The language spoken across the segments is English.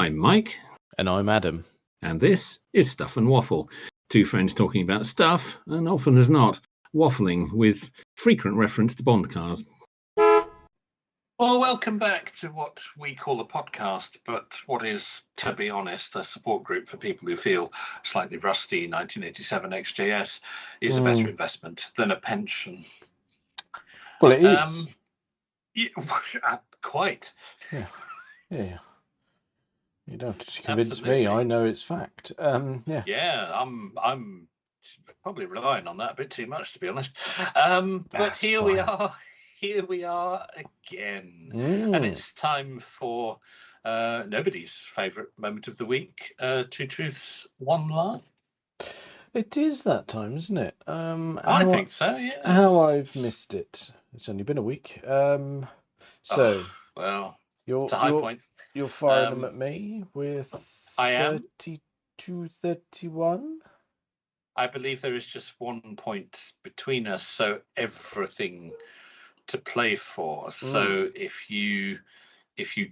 I'm Mike. And I'm Adam. And this is Stuff and Waffle. Two friends talking about stuff, and often as not, waffling with frequent reference to Bond cars. Well, welcome back to what we call a podcast, but what is, to be honest, a support group for people who feel slightly rusty. 1987 XJS is a better investment than a pension. Well, it is. Yeah, quite. Yeah. You don't have to convince me. I know it's fact. Yeah. Yeah, I'm probably relying on that a bit too much, to be honest. But here we are. Here we are again. And it's time for nobody's favourite moment of the week, Two Truths, One Lie. It is that time, isn't it? I think so, yeah. How I've missed it. It's only been a week. Well, it's a high point. You're firing them at me with I am. 32-31? I believe there is just 1 point between us, so everything to play for. So if you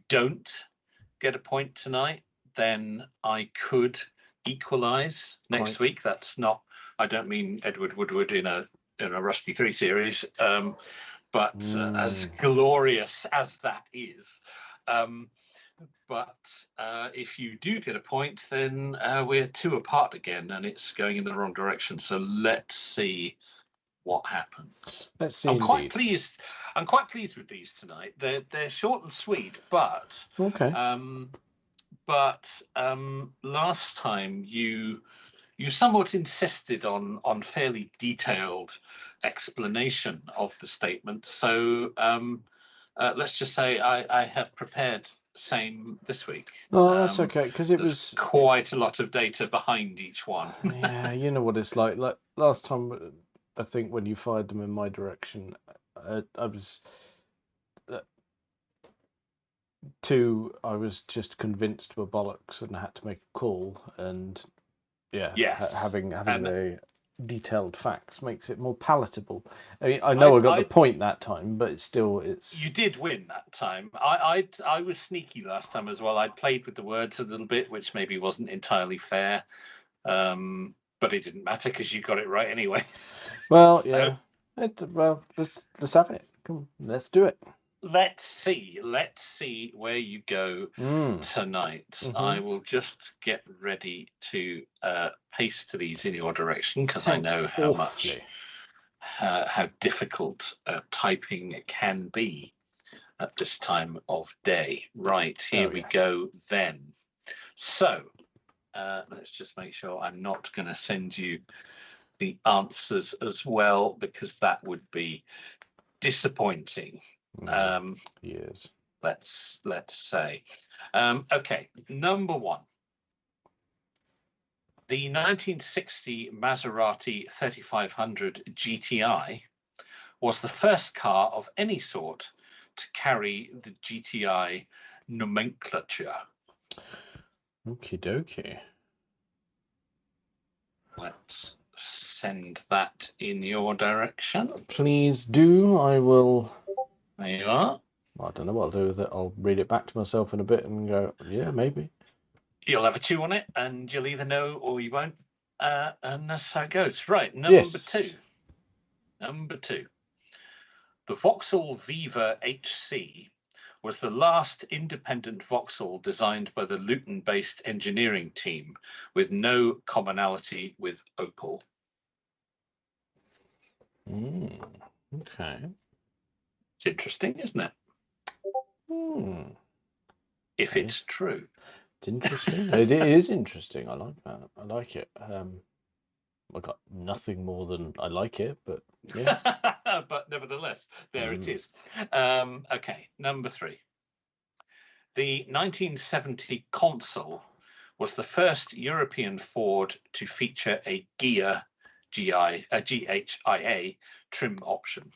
don't get a point tonight, then I could equalize next week. That's not, I don't mean Edward Woodward in a Rusty 3 series, but as glorious as that is. But if you do get a point, then we're two apart again, and it's going in the wrong direction. So let's see what happens. Let's see. I'm quite pleased with these tonight. They're short and sweet, but okay. But last time you somewhat insisted on fairly detailed explanation of the statement. So let's just say I have prepared same this week. Oh, that's okay, because it was quite a lot of data behind each one. Yeah, you know what it's like. Like last time, I think when you fired them in my direction, I was I was just convinced were bollocks and I had to make a call. And having the detailed facts makes it more palatable. I mean, I know I got the point that time, but it's you did win that time. I was sneaky last time as well. I played with the words a little bit, which maybe wasn't entirely fair. But it didn't matter because you got it right anyway. Well, yeah. Let's have it. Come on, let's do it. Let's see where you go tonight. I will just get ready to paste these in your direction because I know how difficult typing can be at this time of day. Right, here we go then. So let's just make sure I'm not going to send you the answers as well, because that would be disappointing. Yes. Let's say. Okay, number one. The 1960 Maserati 3500 GTI was the first car of any sort to carry the GTI nomenclature. Okie dokie. Let's send that in your direction. Please do. I will. There you are. I don't know what I'll do with it. I'll read it back to myself in a bit and go, yeah, maybe. You'll have a chew on it and you'll either know or you won't. And that's how it goes. Right, number two. Number two. The Vauxhall Viva HC was the last independent Vauxhall designed by the Luton-based engineering team, with no commonality with Opel. Okay. It's interesting, isn't it? If it's true. It's interesting. It is interesting. I like that. I like it. I got nothing more than I like it, but yeah. But nevertheless, there it is. Okay, number three. The 1970 Consul was the first European Ford to feature a gear GHIA trim option.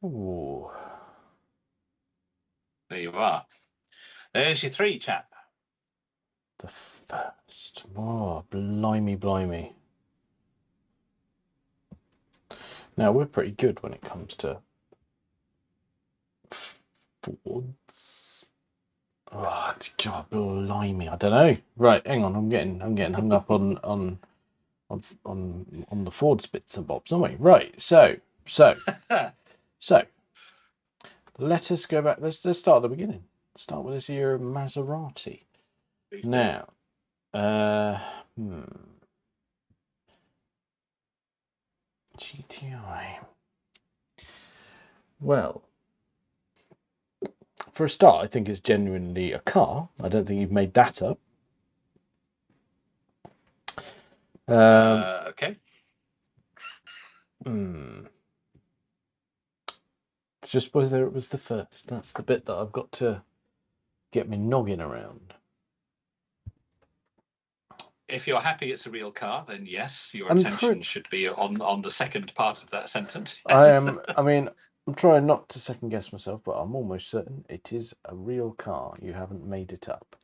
Ooh. There you are. There's your three, chap. The first. Oh, blimey. Now, we're pretty good when it comes to Fords. Oh, God, blimey! I don't know. Right, hang on. I'm getting hung up on the Ford's bits and bobs, aren't we? Right. So let us go back. Let's start at the beginning. Start with this year Maserati. Now, GTI. Well, for a start, I think it's genuinely a car. I don't think you've made that up. Okay. It's just whether it was the first. That's the bit that I've got to get me noggin around. If you're happy it's a real car, then yes, your attention should be on the second part of that sentence. Yes. I mean, I'm trying not to second guess myself, but I'm almost certain it is a real car. You haven't made it up.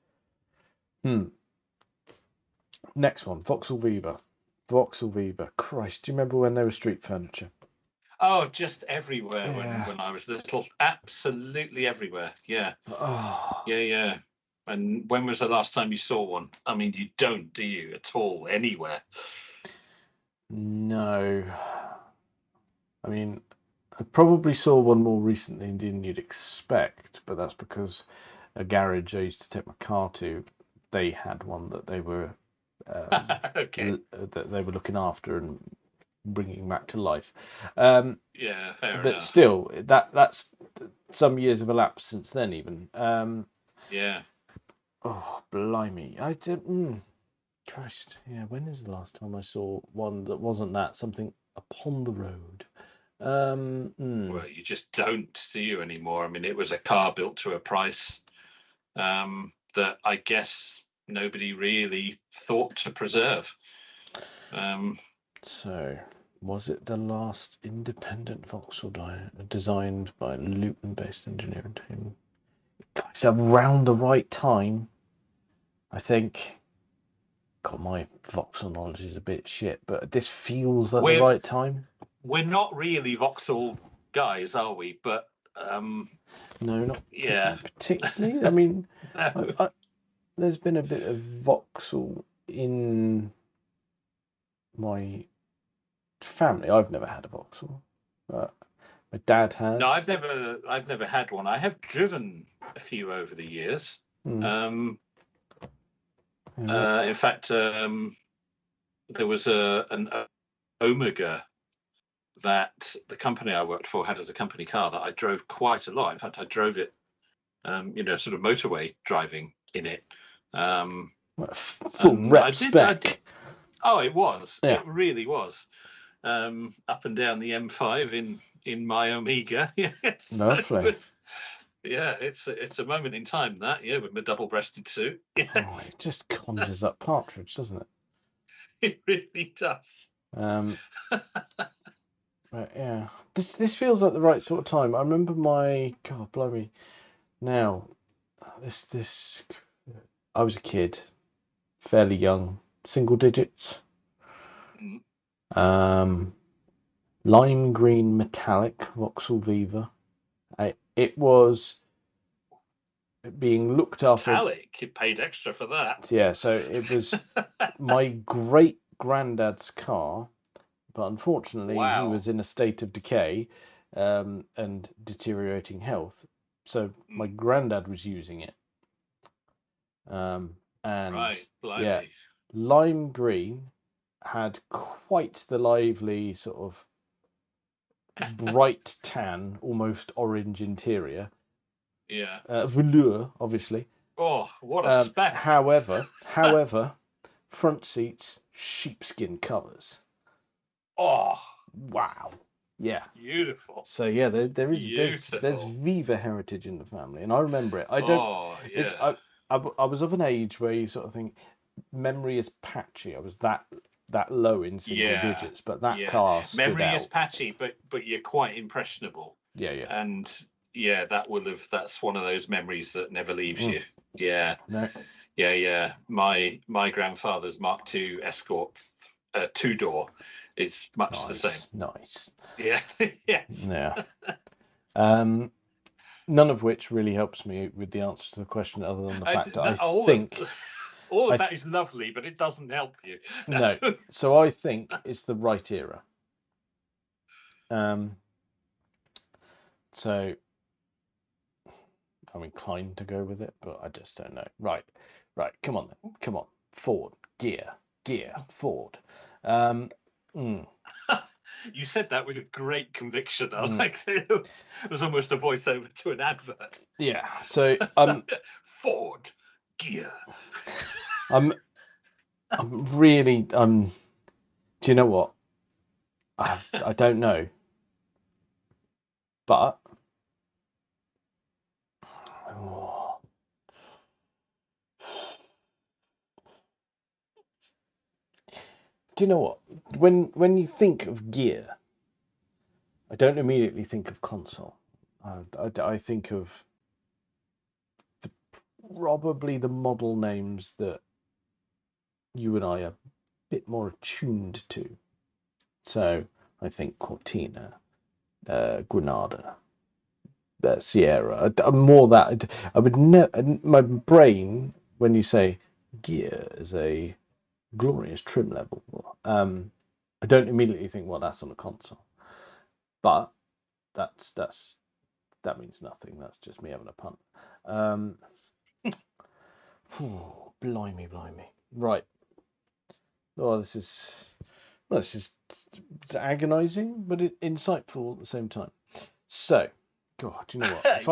Next one, Vauxhall Viva. Vauxhall Viva. Christ, do you remember when they were street furniture? Oh, just everywhere when I was little. Absolutely everywhere. Yeah. Oh. Yeah. And when was the last time you saw one? I mean, you don't, do you, at all, anywhere? No. I mean, I probably saw one more recently than you'd expect, but that's because a garage I used to take my car to, they had one that they were okay. that they were looking after and bringing back to life. Yeah, fair enough. But still, that's some years have elapsed since then, even. Yeah. Oh, blimey! I did. Christ, yeah. When is the last time I saw one that wasn't that something upon the road? Well, you just don't, do you, anymore? I mean, it was a car built to a price that I guess nobody really thought to preserve. So, was it the last independent Vauxhall designed by Luton-based engineering team? It's around the right time, I think. God, my Vauxhall knowledge is a bit shit, but this feels like the right time. We're not really Vauxhall guys, are we? But no, not particularly. I mean, no. There's been a bit of Vauxhall in my family. I've never had a Vauxhall, but my dad has. No, I've never had one. I have driven a few over the years. In fact, there was an Omega that the company I worked for had as a company car that I drove quite a lot. In fact, I drove it, sort of motorway driving in it. Full rep spec. Oh, it was. Yeah. It really was. Up and down the M5 in my Omega. Yes. Lovely. It's a moment in time that, with my double-breasted suit. Yes. Oh, it just conjures up Partridge, doesn't it? It really does. But yeah, this feels like the right sort of time. I remember God, blimey. Now, this I was a kid, fairly young, single digits. Lime green metallic Vauxhall Viva. It was being looked after. Metallic, you paid extra for that. Yeah, so it was my great granddad's car, but unfortunately he was in a state of decay and deteriorating health. So my granddad was using it. And yeah, lime green had quite the lively sort of bright tan, almost orange interior. Yeah. Velour, obviously. Oh, what a spec! However, front seats, sheepskin covers. Oh, wow! Yeah, beautiful. So yeah, there's Viva heritage in the family, and I remember it. I don't. Oh, yeah. I was of an age where you sort of think memory is patchy. I was that low in single digits, but that car stood memory out. is patchy, but you're quite impressionable. Yeah. And that's one of those memories that never leaves you. Yeah. No. Yeah. My grandfather's Mark II Escort 2-door is much the same. Nice. Yeah. Yes. Yeah. None of which really helps me with the answer to the question, other than the fact that I think all of that is lovely, but it doesn't help you. No. So I think it's the right era. So I'm inclined to go with it, but I just don't know. Right. Come on then. Come on. Ford. Gear. Ford. You said that with great conviction. I like it. It was almost a voiceover to an advert. Yeah. So Ford. Gear. I'm really do you know what? I don't know. But do you know what? When you think of gear, I don't immediately think of console. I think of probably the model names that you and I are a bit more attuned to. So I think Cortina, Granada, Sierra. More that I would my brain, when you say gear is a glorious trim level, I don't immediately think, well, that's on a console. But that means nothing. That's just me having a punt. Blimey. Right. Oh, this is agonising, but insightful at the same time. So, God, do you know what? If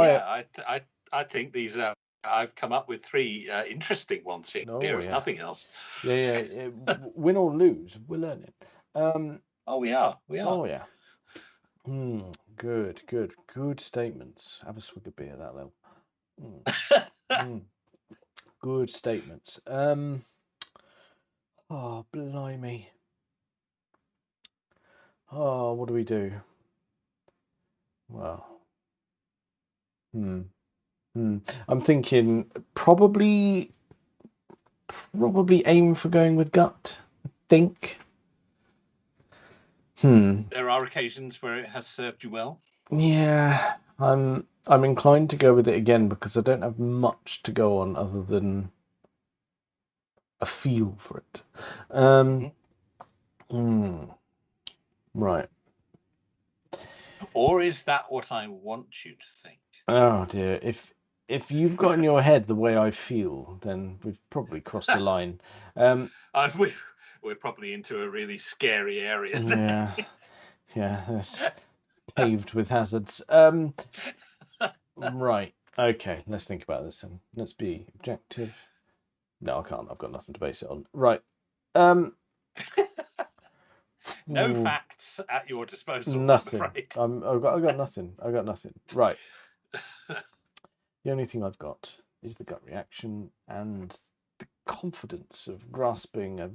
I think these I've come up with 3 interesting ones here. If nothing else. Yeah. Win or lose, we're learning. We are. Oh yeah. Good statements. Have a swig of beer, that level. Good statements. Oh, blimey. Oh, what do we do? Well, I'm thinking probably aim for going with gut. I think. There are occasions where it has served you well. Yeah, I'm inclined to go with it again because I don't have much to go on other than a feel for it. Right. Or is that what I want you to think? Oh dear. If you've got in your head the way I feel, then we've probably crossed the line. We're probably into a really scary area. Yeah, that's paved with hazards. Right. Okay, let's think about this then. Let's be objective. No, I can't. I've got nothing to base it on. Right. No facts at your disposal. Nothing. I'm afraid. I've got nothing. Right. The only thing I've got is the gut reaction and the confidence of grasping a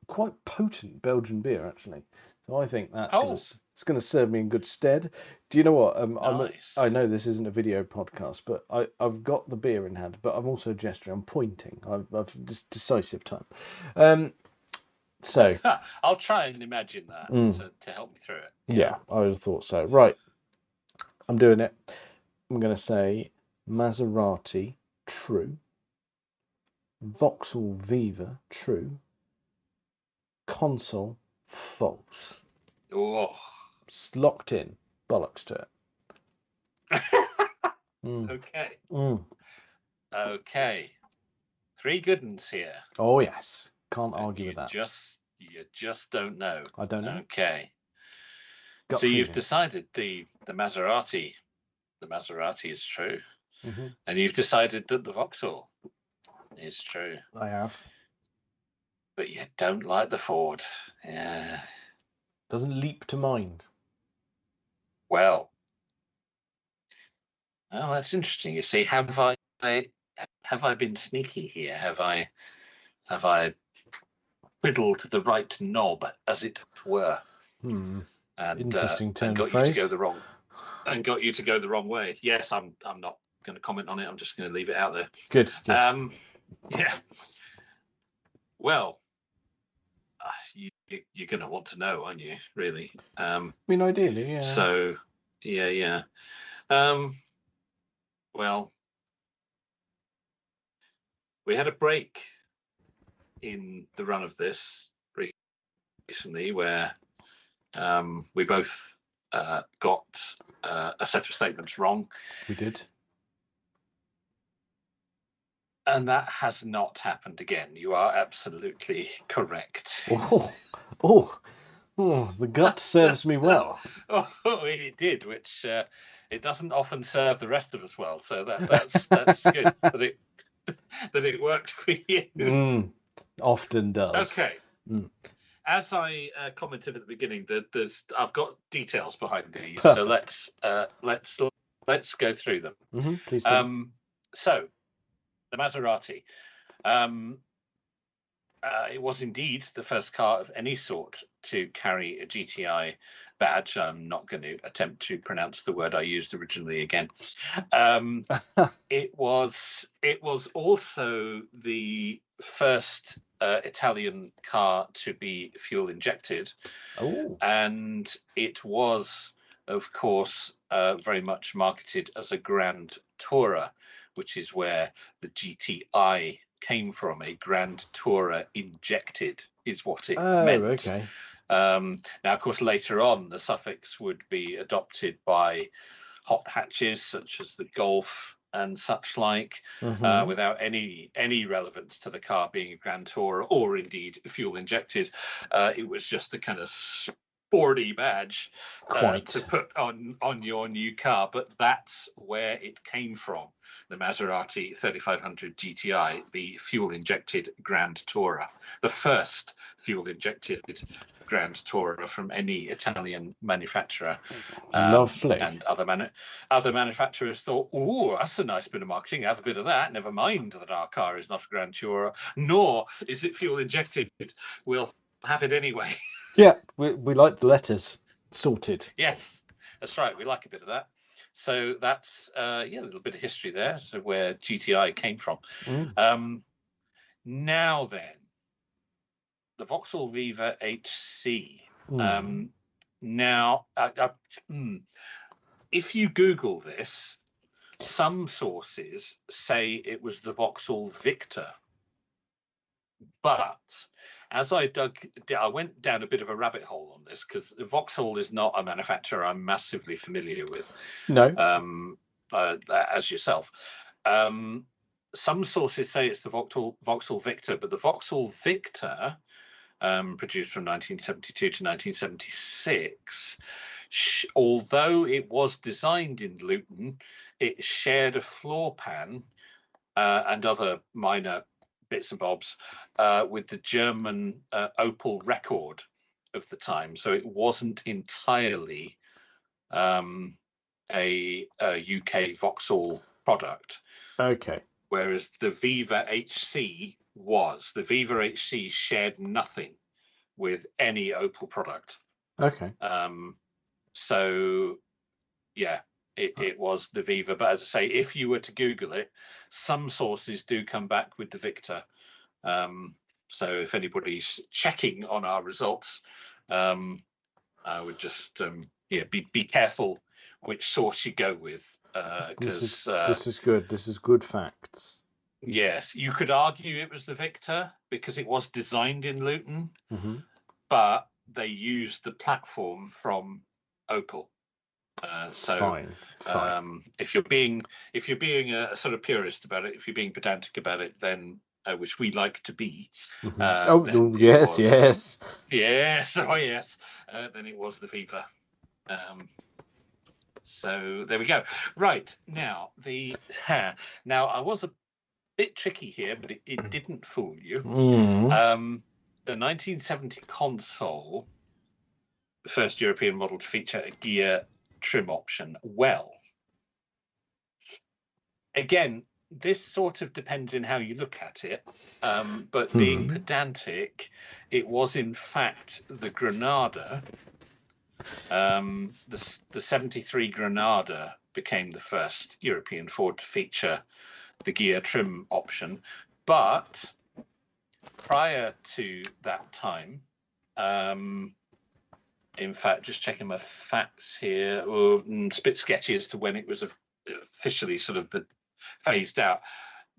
quite potent Belgian beer, actually. So I think that's going to serve me in good stead. Do you know what? Nice. I know this isn't a video podcast, but I've got the beer in hand, but I'm also gesturing. I'm pointing. I've this decisive time. So I'll try and imagine that to help me through it. Yeah, I would have thought so. Right, I'm doing it. I'm going to say Maserati, true. Vauxhall Viva, true. Console, false. Oh. It's locked in. Bollocks to it. Okay. 3 good ones here. Oh yes, can't argue with that. You just don't know. I don't know. Okay. So you've decided the Maserati. The Maserati is true, and you've decided that the Vauxhall is true. I have. But you don't like the Ford. Yeah. Doesn't leap to mind. Well, that's interesting. You see, have I been sneaky here? Have I fiddled the right knob, as it were? And Interesting turn of phrase. Got you to go the wrong way. Yes, I'm not going to comment on it. I'm just going to leave it out there. Good. Yeah. Well, you're going to want to know, aren't you? Really. I mean, ideally, yeah. So, yeah. Well, we had a break in the run of this recently where we both got a set of statements wrong. We did. And that has not happened again. You are absolutely correct. Oh, the gut serves me well. Oh, it did, which it doesn't often serve the rest of us well. So that's good that it worked for you. Often does. Okay. As I commented at the beginning, I've got details behind these. Perfect. So let's go through them. Please do. So the Maserati. It was indeed the first car of any sort to carry a GTI badge. I'm not going to attempt to pronounce the word I used originally again. It was also the first Italian car to be fuel injected. Oh. And it was, of course, very much marketed as a Grand Tourer, which is where the GTI came from. A Grand Tourer injected is what it meant. Okay. Now, of course, later on, the suffix would be adopted by hot hatches such as the Golf and such like, without any relevance to the car being a Grand Tourer or indeed fuel injected. It was just a kind of sporty badge to put on your new car, but that's where it came from. The Maserati 3500 GTI, the fuel-injected Grand Tourer, the first fuel-injected Grand Tourer from any Italian manufacturer. Lovely. And other manufacturers thought, oh, that's a nice bit of marketing. Have a bit of that. Never mind that our car is not a Grand Tourer, nor is it fuel-injected. We'll have it anyway. Yeah, we like the letters. Sorted. Yes, that's right. We like a bit of that. So that's a little bit of history there, so where GTI came from. Now then, the Vauxhall Viva HC. Now, if you Google this, some sources say it was the Vauxhall Victor, but as I went down a bit of a rabbit hole on this because Vauxhall is not a manufacturer I'm massively familiar with. No. As yourself. Some sources say it's the Vauxhall Victor, but the Vauxhall Victor, produced from 1972 to 1976, although it was designed in Luton, it shared a floor pan and other minor bits and bobs with the German Opel Record of the time, so it wasn't entirely a UK Vauxhall product. Okay. Whereas the Viva HC was. The Viva HC shared nothing with any Opel product. Okay. So yeah, it was the Viva. But as I say, if you were to Google it, some sources do come back with the Victor. So if anybody's checking on our results, I would just be careful which source you go with, because this is good. This is good facts. Yes, you could argue it was the Victor because it was designed in Luton, but they used the platform from Opel. Fine. If you're being a sort of purist about it, if you're being pedantic about it, then which we like to be. Yes. Yes. Oh yes. Then it was the Viva. So there we go. Right, now now I was a bit tricky here, but it didn't fool you. The 1970 console, the first European model to feature a gear trim option. Well, again, this sort of depends on how you look at it, but being pedantic, it was in fact the Granada. The 73 Granada became the first European Ford to feature the gear trim option, but prior to that time, in fact, just checking my facts here, it's a bit sketchy as to when it was officially sort of phased out.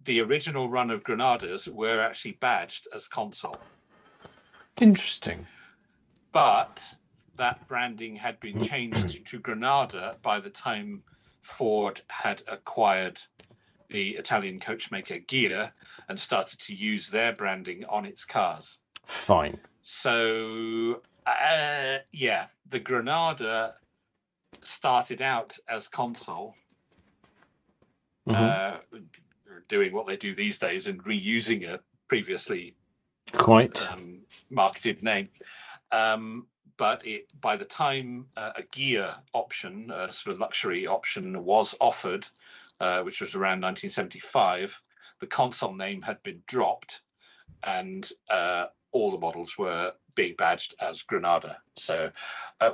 The original run of Granadas were actually badged as Consul. Interesting. But that branding had been changed to Granada by the time Ford had acquired the Italian coachmaker Gear and started to use their branding on its cars. Fine. So, the Granada started out as Consul, doing what they do these days and reusing a previously marketed name. But by the time a Gear option, a sort of luxury option, was offered, which was around 1975, the Consul name had been dropped, and all the models were being badged as Granada. So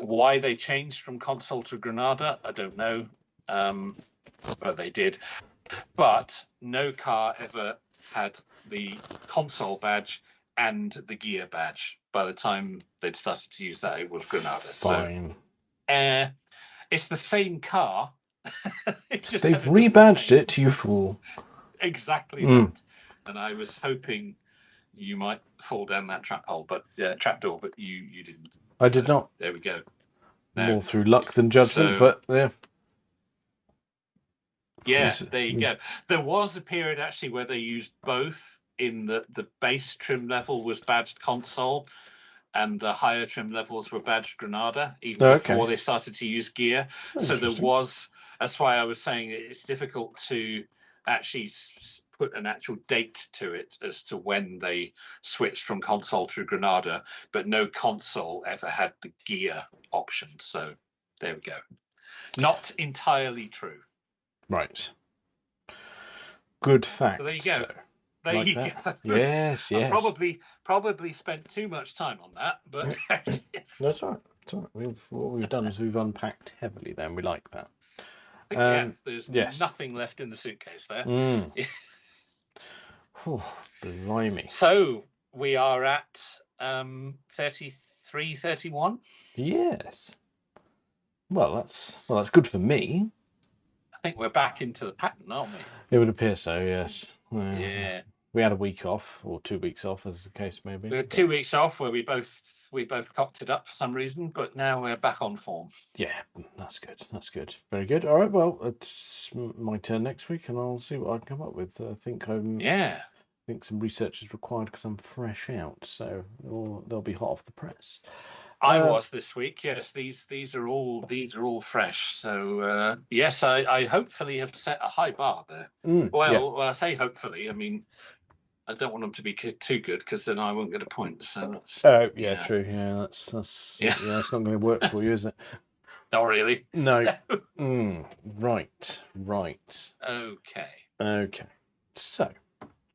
why they changed from Consul to Granada, I don't know, but they did. But no car ever had the Consul badge and the Gear badge. By the time they'd started to use that, it was Granada. Fine. So it's the same car. They've rebadged it, you fool. Exactly that. And I was hoping you might fall down that trapdoor, but you didn't. I did not. There we go. More through luck than judgment, but yeah. Yeah, there you go. There was a period actually where they used both. In the base trim level was badged Consul, and the higher trim levels were badged Granada, even before they started to use Gear. So there was. That's why I was saying it's difficult to actually put an actual date to it as to when they switched from Consul to Granada, but no Consul ever had the Gear option. So there we go. Not entirely true. Right. Good fact. So there you go. There like you that. go. Yes. I probably spent too much time on that, but that's all right. It's all right. What we've done is we've unpacked heavily. Then we like that. There's nothing left in the suitcase there. Oh, blimey. So we are at 33, 31. Yes. Well, that's good for me. I think we're back into the pattern, aren't we? It would appear so. Yes. Yeah. We had a week off, or 2 weeks off, as the case may be. We had 2 weeks off where we both cocked it up for some reason, but now we're back on form. Yeah, that's good. That's good. Very good. All right. Well, it's my turn next week, and I'll see what I can come up with. I think some research is required because I'm fresh out, so they'll be hot off the press. I was this week. Yes, these are all fresh. So yes, I hopefully have set a high bar there. Well, I say hopefully. I mean, I don't want them to be too good because then I won't get a point. So that's. Oh yeah, true. Yeah, that's that's not going to work for you, is it? Not really. No. Right. Okay. So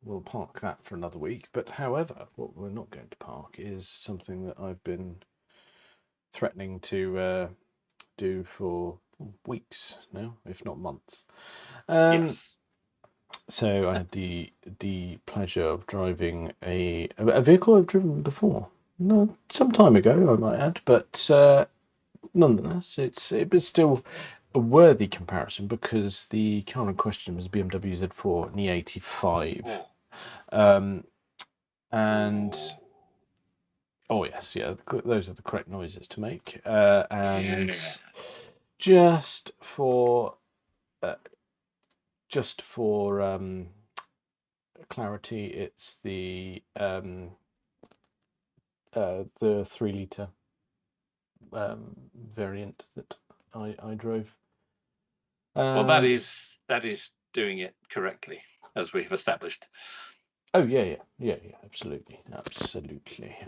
we'll park that for another week. But however, what we're not going to park is something that I've been threatening to do for weeks now, if not months. Yes. So I had the pleasure of driving a vehicle I've driven before, some time ago, I might add, but nonetheless, it was still a worthy comparison because the car in question was a BMW Z4 and E85, and oh yes, yeah, those are the correct noises to make, and just for clarity, it's the 3-litre variant that I drove. Well, that is doing it correctly, as we've established. Oh yeah, absolutely.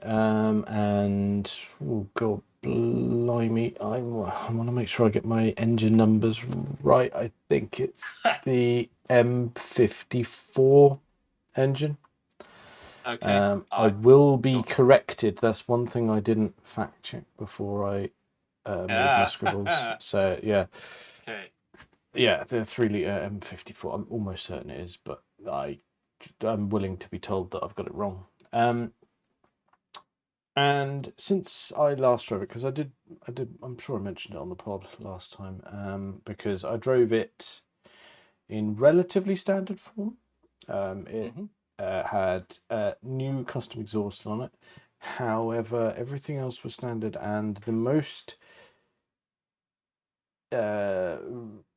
And oh god, blimey, I want to make sure I get my engine numbers right. I think it's the M54 engine. Okay. I will be corrected. That's one thing I didn't fact check before I moved my scribbles. So yeah. Okay. Yeah, the 3-litre M54. I'm almost certain it is, but I'm willing to be told that I've got it wrong. And since I last drove it, because I did, I'm sure I mentioned it on the pod last time, because I drove it in relatively standard form. It had new custom exhaust on it. However, everything else was standard, and the most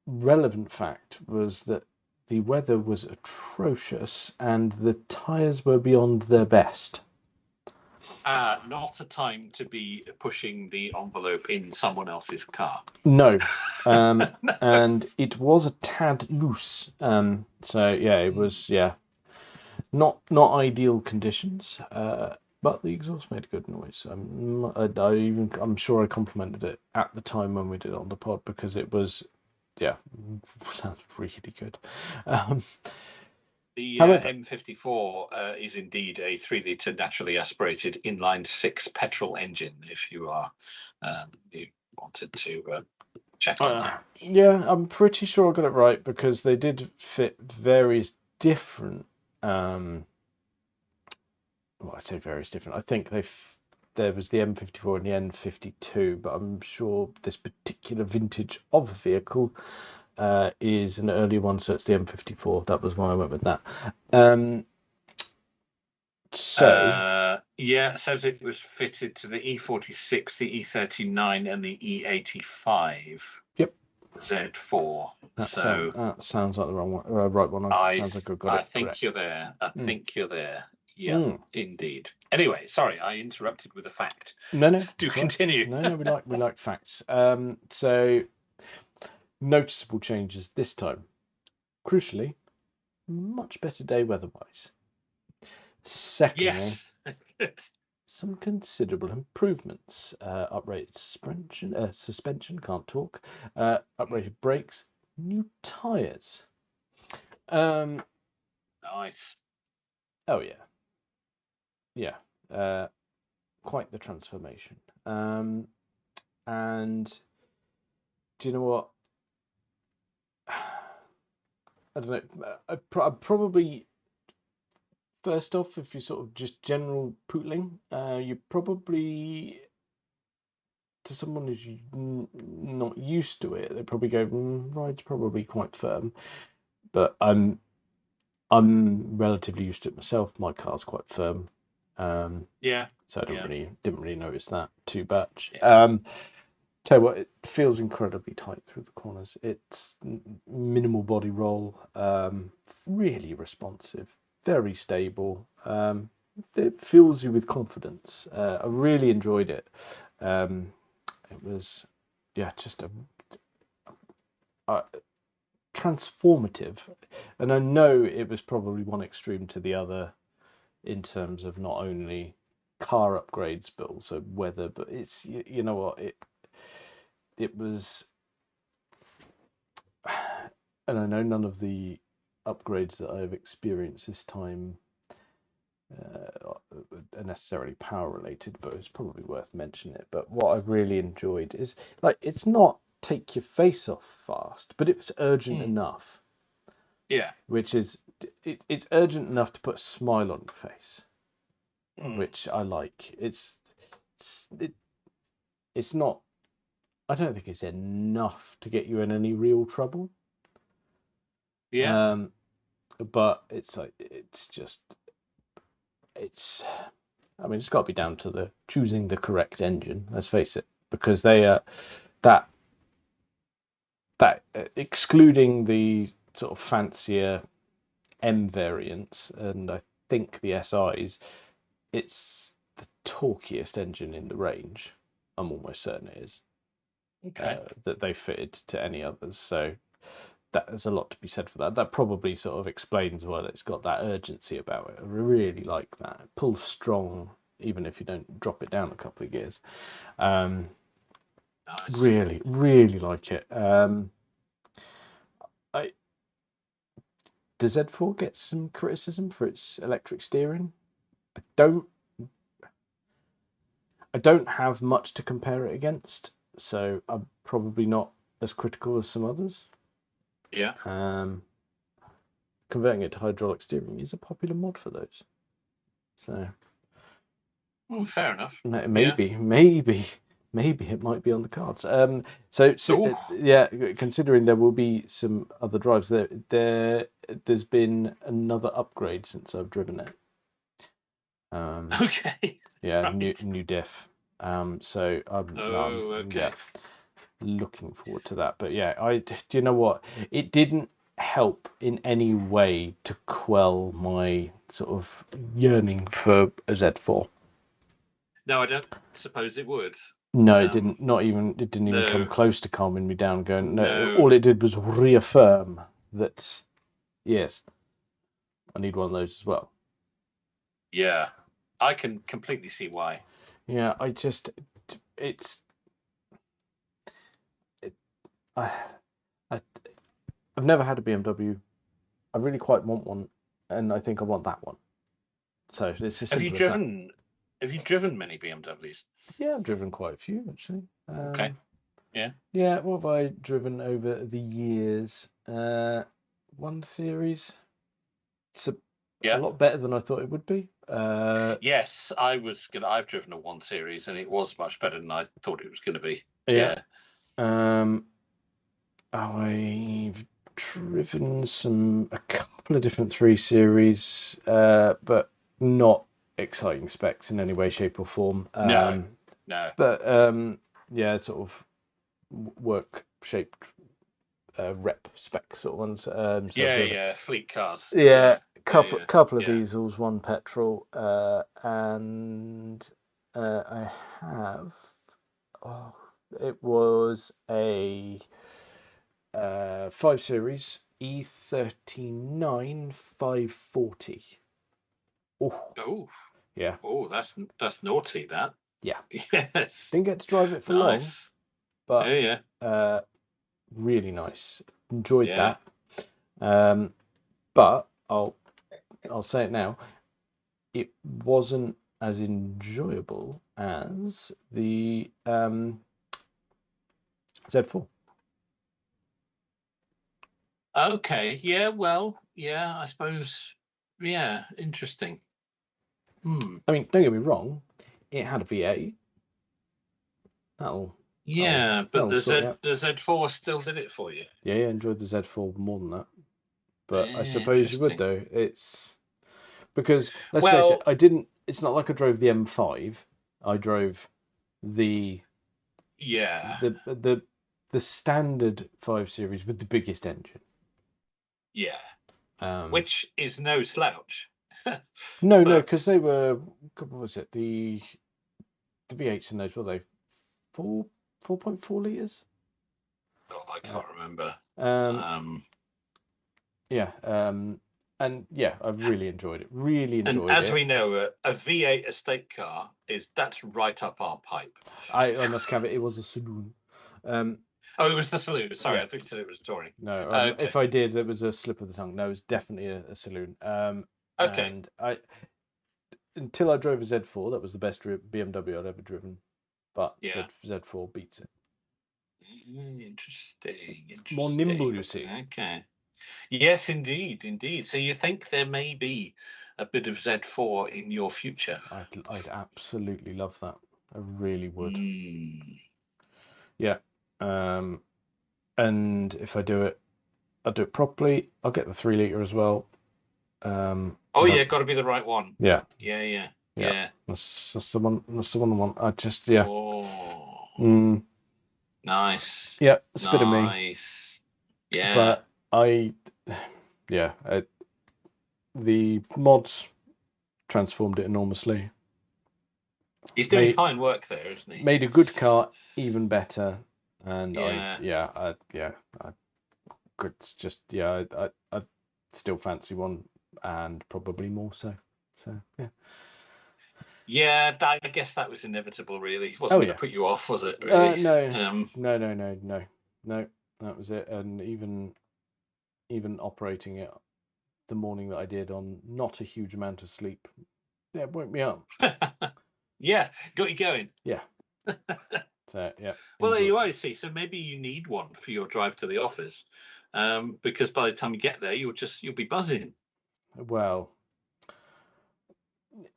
relevant fact was that the weather was atrocious and the tyres were beyond their best. Not a time to be pushing the envelope in someone else's car. No. And it was a tad loose. So yeah, it was not ideal conditions. But the exhaust made a good noise. I'm sure I complimented it at the time when we did it on the pod, because it was, sounds really good. The M54 is indeed a 3-litre naturally aspirated inline-6 petrol engine. If you wanted to check on that. Yeah, I'm pretty sure I got it right, because they did fit various different. Well, I say various different. I think there was the M54 and the N52, but I'm sure this particular vintage of a vehicle is an early one, so it's the M54. That was why I went with that. It says it was fitted to the E46, the E39, and the E85. Yep. Z4. That sounds like the wrong one, right one. Sounds like I've got it. I think you're there. I think you're there. Yeah, indeed. Anyway, sorry, I interrupted with a fact. No. Do continue. No, we like facts. So noticeable changes this time. Crucially, much better day weather-wise. Secondly, some considerable improvements. Uprated suspension, can't talk. Uprated brakes, new tyres. Nice. Oh yeah. Quite the transformation. And do you know what? I don't know. I'd probably, first off, if you're sort of just general pootling, you probably, to someone who's not used to it, they probably go, ride's probably quite firm. But I'm relatively used to it myself. My car's quite firm. So I didn't really notice that too much. Tell you what, it feels incredibly tight through the corners. It's minimal body roll, really responsive, very stable. It fills you with confidence. I really enjoyed it. It was, just a transformative. And I know it was probably one extreme to the other in terms of not only car upgrades but also weather. But it's, you know what, it was, and I know none of the upgrades that I've experienced this time are necessarily power related, but it's probably worth mentioning it. But what I've really enjoyed is, like, it's not take your face off fast, but it's urgent enough. Yeah. Which is, it's urgent enough to put a smile on your face, which I like. It's not, I don't think it's enough to get you in any real trouble. Yeah. But it's like, I mean, it's got to be down to the choosing the correct engine. Let's face it, because they are that excluding the sort of fancier M variants, and I think the SIs, it's the torquiest engine in the range. I'm almost certain it is. Okay. That they fitted to any others. So there's a lot to be said for that. That probably sort of explains why it's got that urgency about it. I really like that. It pulls strong, even if you don't drop it down a couple of gears. Nice. Really, really like it. Does Z4 get some criticism for its electric steering? I don't have much to compare it against, so I'm probably not as critical as some others. Yeah. Converting it to hydraulic steering is a popular mod for those. So. Well, fair enough. Maybe. maybe it might be on the cards. Yeah, considering there will be some other drives there's been another upgrade since I've driven it. Okay. Yeah, right. new diff. So I'm yeah, looking forward to that. But yeah, do you know what? It didn't help in any way to quell my sort of yearning for a Z4. No, I don't suppose it would. No, it didn't. Not even. It didn't even come close to calming me down. Going No. all it did was reaffirm that yes, I need one of those as well. Yeah, I can completely see why. Yeah, I've never had a BMW. I really quite want one, and I think I want that one. So it's Have you driven many BMWs? Yeah, I've driven quite a few actually. Okay. Yeah. Yeah, what have I driven over the years? 1 Series. It's a lot better than I thought it would be. Yes, I've driven a 1 Series, and it was much better than I thought it was going to be. Yeah. I've driven a couple of different 3 Series, but not exciting specs in any way, shape, or form. No. But yeah, sort of work shaped rep spec sort of ones. So fleet cars. Yeah, couple of diesels, 1 petrol, and I have. Oh, it was a 5 Series E39 540. Oh. Yeah. Oh, that's naughty. That. Yeah. Yes. Didn't get to drive it for long, but really nice. Enjoyed that. But I'll say it now. It wasn't as enjoyable as the Z4. Okay. Yeah. Well. Yeah. I suppose. Yeah. Interesting. I mean, don't get me wrong. It had a V8. But the Z4 still did it for you. Yeah, enjoyed the Z4 more than that. But I suppose you would though. It's because let's face it, I didn't. It's not like I drove the M5. I drove the the standard 5 Series with the biggest engine. Yeah. Which is no slouch. No, because they were. What was it? The V8s in those were they 4.4 liters? Oh, I can't remember. Yeah. And yeah, I've really enjoyed it. And as we know, a V8 estate car that's right up our pipe. I must have it. It was a saloon. It was the saloon. Sorry, I thought you said it was a touring. No, if I did, it was a slip of the tongue. No, it was definitely a saloon. Okay. And until I drove a Z4, that was the best BMW I'd ever driven. But Z4 beats it. Interesting. More nimble, you see. Okay. Yes, indeed. So you think there may be a bit of Z4 in your future? I'd absolutely love that. I really would. Yeah. And if I do it, I'll do it properly. I'll get the 3 litre as well. Got to be the right one. Yeah. Yeah. That's the one. That's the one I want. I just Nice. Yeah, it's a bit of me. Nice. Yeah. But the mods transformed it enormously. He's doing fine work there, isn't he? Made a good car even better, and I could just I still fancy one, and probably more so. So yeah. Yeah, I guess that was inevitable. Really, wasn't going to put you off, was it? Really? No. That was it, and even operating it the morning that I did on not a huge amount of sleep, it woke me up. Yeah, got you going. Yeah. So yeah. Well, there you are. See, so maybe you need one for your drive to the office, because by the time you get there, you'll be buzzing. Well,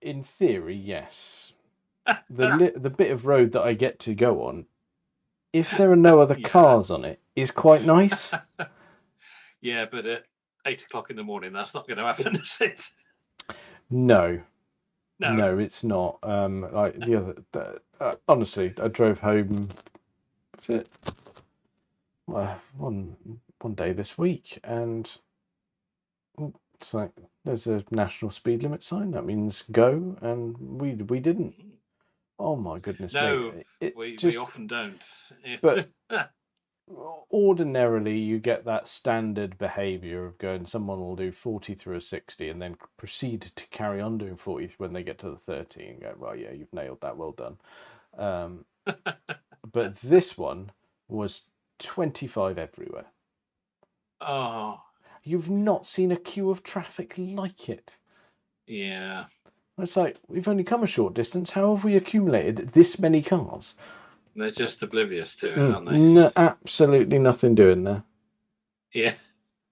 in theory, yes, the bit of road that I get to go on, if there are no other cars on it, is quite nice. Yeah, but at 8 o'clock in the morning, that's not going to happen, is it? No, it's not. Like the other, honestly, I drove home. One day this week, and it's like there's a national speed limit sign. That means go, and we didn't. Oh my goodness No, me! It's we often don't. But ordinarily, you get that standard behaviour of going. Someone will do 40 through a 60, and then proceed to carry on doing 40 when they get to the 30, and go, well, yeah, you've nailed that. Well done. But this one was 25 everywhere. Oh. You've not seen a queue of traffic like it. Yeah. It's like, we've only come a short distance. How have we accumulated this many cars? They're just oblivious to it, aren't they? No, absolutely nothing doing there. Yeah.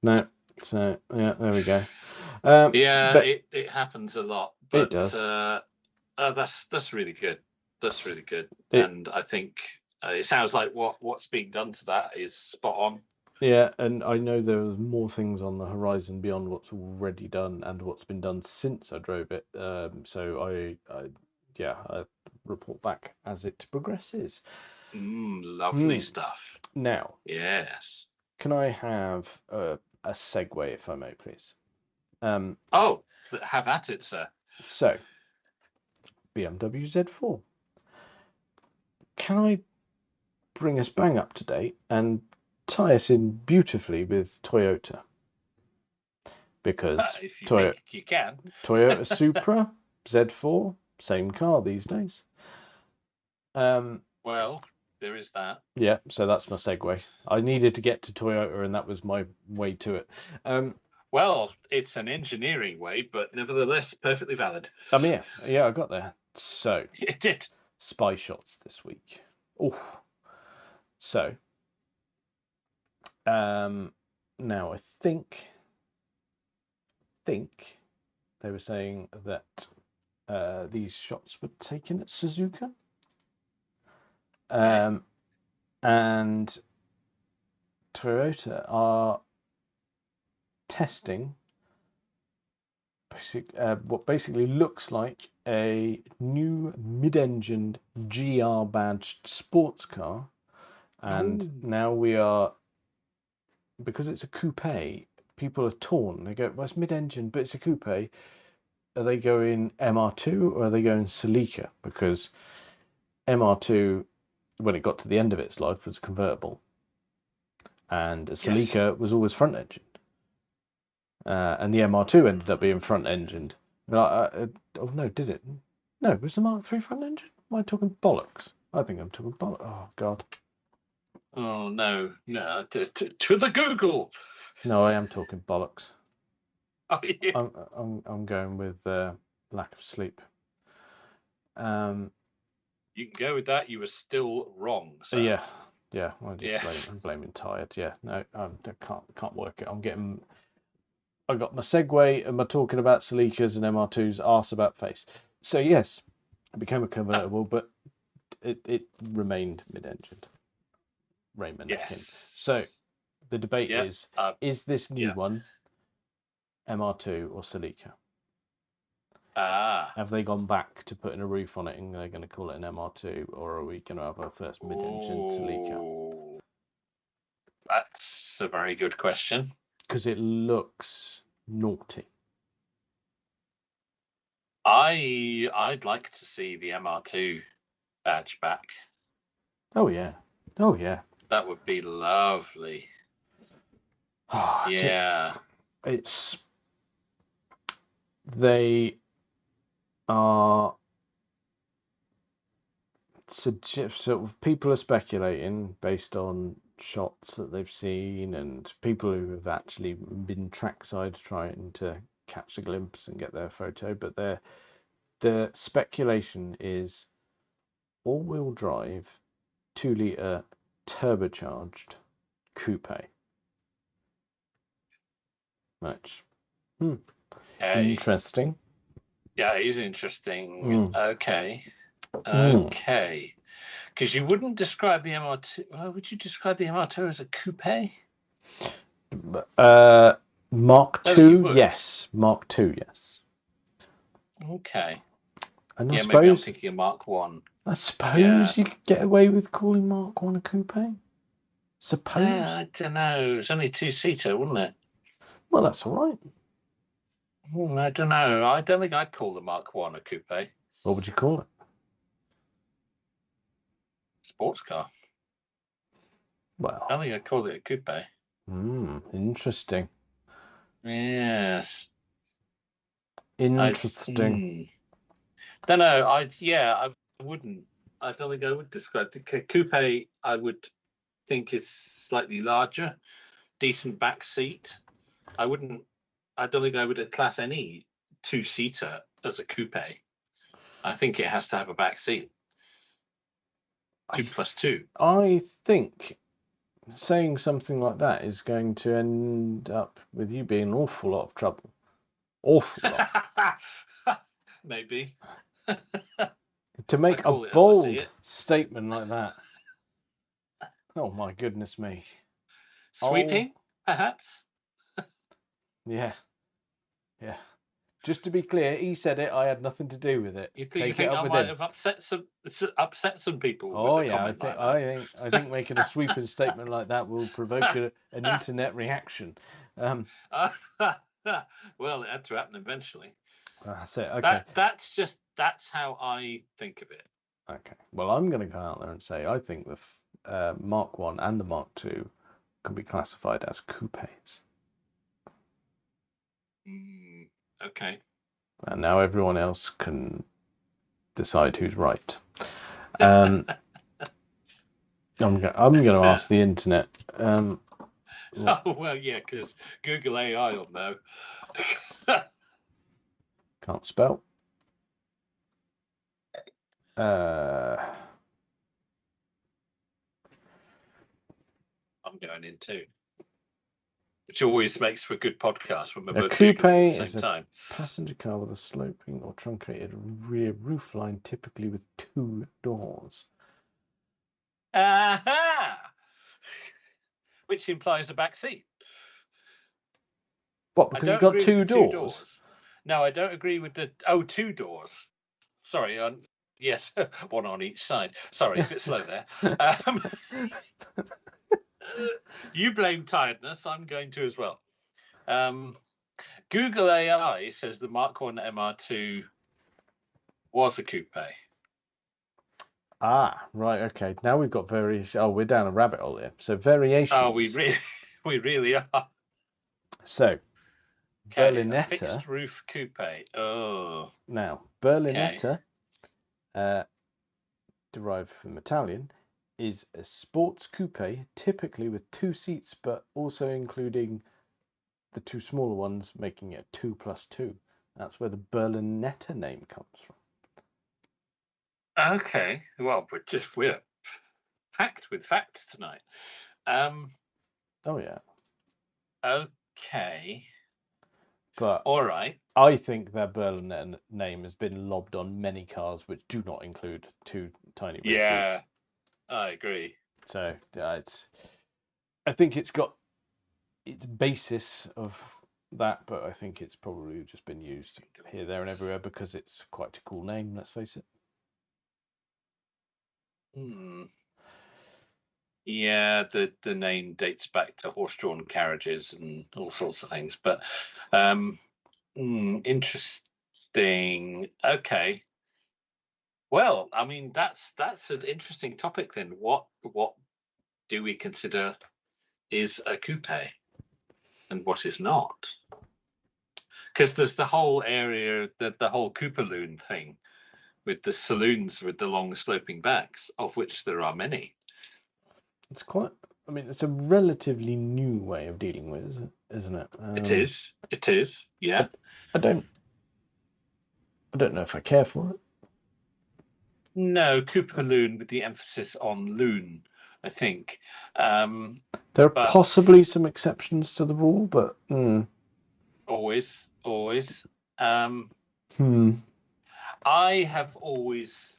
No. So, yeah, there we go. Yeah, but it happens a lot. But it does. That's really good. That's really good. And I think it sounds like what's being done to that is spot on. Yeah, and I know there's more things on the horizon beyond what's already done and what's been done since I drove it. So I report back as it progresses. Lovely stuff. Now, yes. Can I have a segue, if I may, please? Oh, have at it, sir. So, BMW Z4. Can I bring us bang up to date and tie us in beautifully with Toyota? Because if you think you can. Toyota Supra, Z4, same car these days. Well, there is that. Yeah, so that's my segue. I needed to get to Toyota, and that was my way to it. Well, it's an engineering way, but nevertheless perfectly valid. Yeah, I got there. So it did. Spy shots this week. Oh, so now I think they were saying that these shots were taken at Suzuka. And Toyota are testing what basically looks like a new mid-engined GR badged sports car, and now we are, because it's a coupe, people are torn. They go, well, it's mid-engine, but it's a coupe. Are they going MR2 or are they going Celica? Because MR2, when it got to the end of its life, was convertible, and Celica was always front-engined. And the MR2 ended up being front-engined. Oh no, did it? No, was the Mark III front-engine? Am I talking bollocks? I think I'm talking bollocks. Oh God. Oh no, to the Google. No, I am talking bollocks. Oh, yeah. I'm going with lack of sleep. You can go with that. You were still wrong. So. Yeah. I'm blaming tired. Yeah, no, I can't work it. I got my segue and my talking about Celicas and MR2s arse about face. So yes, it became a convertible, but it remained mid-engined. Raymond. Yes. So the debate is this new one MR2 or Celica? Have they gone back to putting a roof on it and they're going to call it an MR2, or are we going to have our first mid-engine Celica? That's a very good question. Because it looks naughty. I'd like to see the MR2 badge back. Oh yeah. That would be lovely. Yeah. They are sort of, people are speculating based on shots that they've seen and people who have actually been trackside trying to catch a glimpse and get their photo, but the speculation is all-wheel drive 2-litre turbocharged coupe. Much interesting. Yeah, it is interesting. Okay. Okay. Because you wouldn't describe the MR2. Well, would you describe the MR2 as a coupe? Mark II, yes. Mark II, yes. Okay. And yeah, maybe I'm thinking of Mark 1. I suppose you could get away with calling Mark 1 a coupe. Suppose. I don't know. It's only 2-seater, wouldn't it? Well, that's all right. I don't know. I don't think I'd call the Mark 1 a coupe. What would you call it? Sports car. Well, I don't think I'd call it a coupe. Interesting. Yes. Interesting. Don't know. I wouldn't. I don't think I would describe the coupe. I would think is slightly larger, decent back seat. I don't think I would class any 2-seater as a coupe. I think it has to have a back seat. 2+2. I think saying something like that is going to end up with you being an awful lot of trouble. Awful lot. Maybe. To make a bold statement like that. Oh my goodness me. Sweeping, perhaps? Yeah. Yeah. Just to be clear, he said it. I had nothing to do with it. You think I might have upset some people? Oh yeah, I think making a sweeping statement like that will provoke an internet reaction. Well, it had to happen eventually. That's it. Okay. That's how I think of it. Okay. Well, I'm going to go out there and say I think the Mark 1 and the Mark 2 can be classified as coupes. Okay. And now everyone else can decide who's right. I'm going to ask the internet. Oh well, yeah, because Google AI will know. Can't spell. I'm going in too. Which always makes for a good podcast when we're both coupe Googling at the same time. Passenger car with a sloping or truncated rear roofline, typically with 2 doors. Aha! Which implies a back seat. What? Because it's got 2 doors? No, I don't agree with the 2 doors. Sorry, yes, one on each side. Sorry, a bit slow there. You blame tiredness. I'm going to as well. Google AI says the Mark 1 MR2 was a coupe. Ah, right. Okay. Now we've got variation. Oh, we're down a rabbit hole here. So variations. Oh, we really are. So, Berlinetta. Fixed roof coupe. Oh. Now, Berlinetta, derived from Italian, is a sports coupe, typically with 2 seats, but also including the 2 smaller ones, making it 2+2. That's where the Berlinetta name comes from. Okay. Well, we're packed with facts tonight. Oh yeah. Okay. But all right. I think their Berlinetta name has been lobbed on many cars which do not include 2 tiny seats. Yeah, I agree. So I think it's got its basis of that, but I think it's probably just been used here, there, and everywhere because it's quite a cool name. Let's face it. Yeah, the name dates back to horse-drawn carriages and all sorts of things. But interesting. Okay. Well, I mean that's an interesting topic then. What do we consider is a coupe and what is not? Because there's the whole area, the whole Coupaloon thing with the saloons with the long sloping backs, of which there are many. It's quite. I mean, it's a relatively new way of dealing with, isn't it? It is. It is. Yeah. I don't know if I care for it. No, Coupaloon with the emphasis on loon, I think. There are possibly some exceptions to the rule, but always. I have always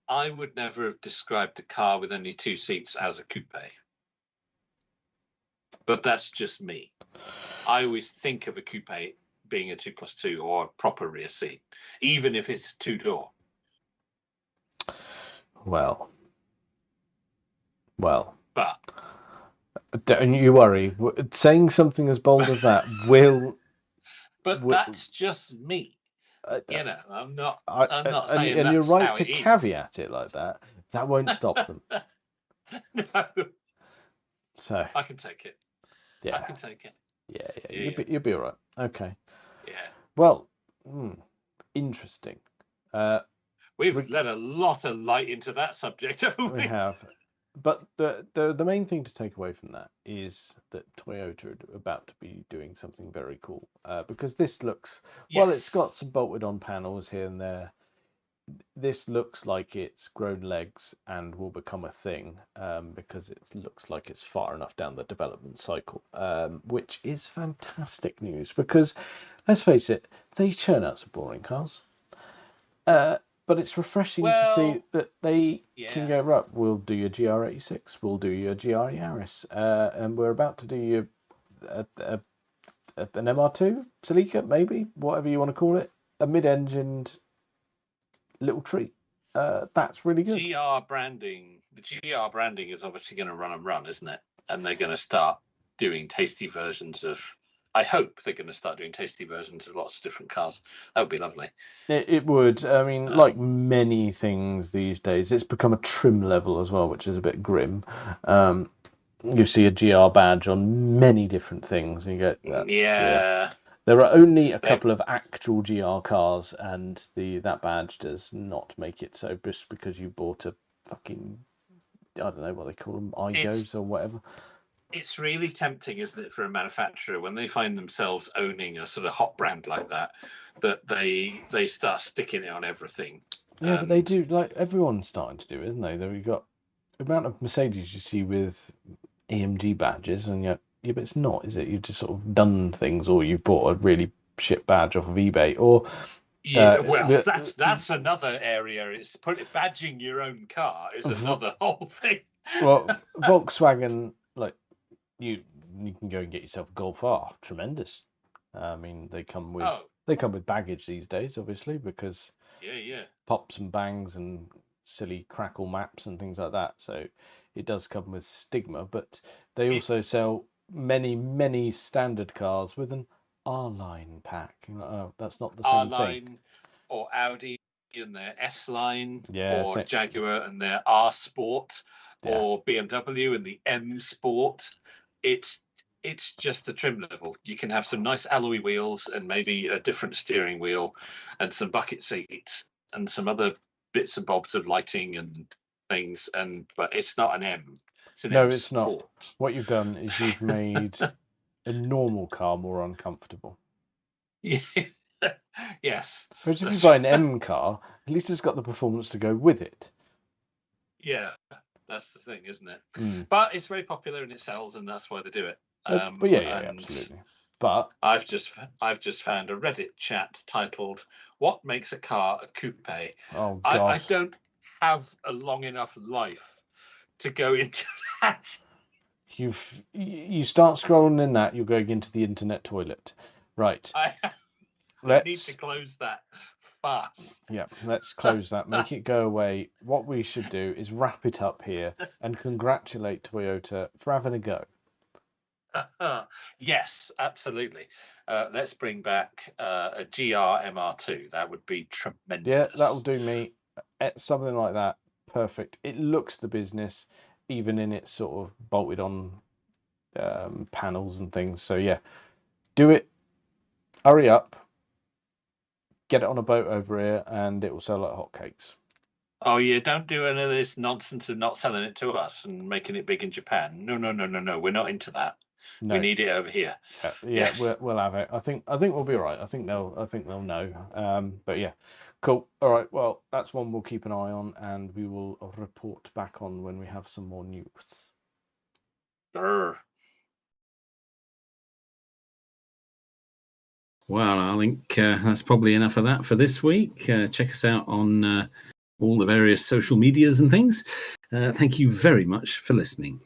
I would never have described a car with only 2 seats as a coupe. But that's just me. I always think of a coupe being a 2+2 or a proper rear seat, even if it's 2-door. Well. But don't you worry. Saying something as bold as that will. But that's just me. I'm not saying and that's you're right how to it is. caveat it like that. That won't stop them. No. So I can take it. Yeah. I can take it. Yeah. You'll be all right. Okay. Yeah. Well, interesting. We've let a lot of light into that subject, haven't we? We have. But the main thing to take away from that is that Toyota are about to be doing something very cool. Because this looks, well, it's got some bolted on panels here and there. This looks like it's grown legs and will become a thing, because it looks like it's far enough down the development cycle, which is fantastic news because, let's face it, they churn out some boring cars. But it's refreshing to see that they can go, right, we'll do your GR86, we'll do your GR Yaris, and we're about to do your an MR2, Celica, maybe, whatever you want to call it, a mid-engined little treat. That's really good. The GR branding is obviously going to run, isn't it? And they're going to start doing tasty versions of. I hope they're going to start doing tasty versions of lots of different cars. That would be lovely. It would. I mean, like many things these days, it's become a trim level as well, which is a bit grim. You see a GR badge on many different things, and you go, yeah. There are only a couple of actual GR cars, and that badge does not make it so just because you bought a fucking, I don't know what they call them, IGOs or whatever. It's really tempting, isn't it, for a manufacturer when they find themselves owning a sort of hot brand like that they start sticking it on everything. Yeah, but they do, like everyone's starting to do it, isn't they? We've got the amount of Mercedes you see with AMG badges, and yet, yeah, but it's not, is it? You've just sort of done things, or you've bought a really shit badge off of eBay, or that's another area. It's badging your own car is another whole thing. Well, Volkswagen, like you can go and get yourself a Golf R. Tremendous. I mean, they come with baggage these days, obviously, because pops and bangs and silly crackle maps and things like that. So it does come with stigma, but they also sell many standard cars with an R-Line pack. Oh, that's not the same R-Line thing. Or Audi and their S-Line, or same. Jaguar and their R-Sport, or BMW and the M-Sport. It's just the trim level. You can have some nice alloy wheels and maybe a different steering wheel and some bucket seats and some other bits and bobs of lighting and things, but it's not an M. It's an M it's not. Sport. What you've done is you've made a normal car more uncomfortable. Yeah. Yes. Whereas if you buy an M car, at least it's got the performance to go with it. Yeah, that's the thing, isn't it? But it's very popular and it sells, and that's why they do it. But absolutely. But I've just found a Reddit chat titled "What makes a car a coupe?" Oh God! I don't have a long enough life to go into that. You start scrolling in that, you're going into the internet toilet, right? I need to close that fast. Yeah, let's close that. Make it go away. What we should do is wrap it up here and congratulate Toyota for having a go. Yes, absolutely. Let's bring back a GR MR2. That would be tremendous. Yeah, that'll do me. Something like that. Perfect. It looks the business, even in its sort of bolted on panels and things. So yeah, do it. Hurry up. Get it on a boat over here, and it will sell like hotcakes. Oh yeah, don't do any of this nonsense of not selling it to us and making it big in Japan. No. We're not into that. No. We need it over here. Yeah, yes. we'll have it. I think we'll be all right. I think they'll know. But yeah, cool. All right. Well, that's one we'll keep an eye on, and we will report back on when we have some more news. Grr. Well, I think that's probably enough of that for this week. Check us out on all the various social medias and things. Thank you very much for listening.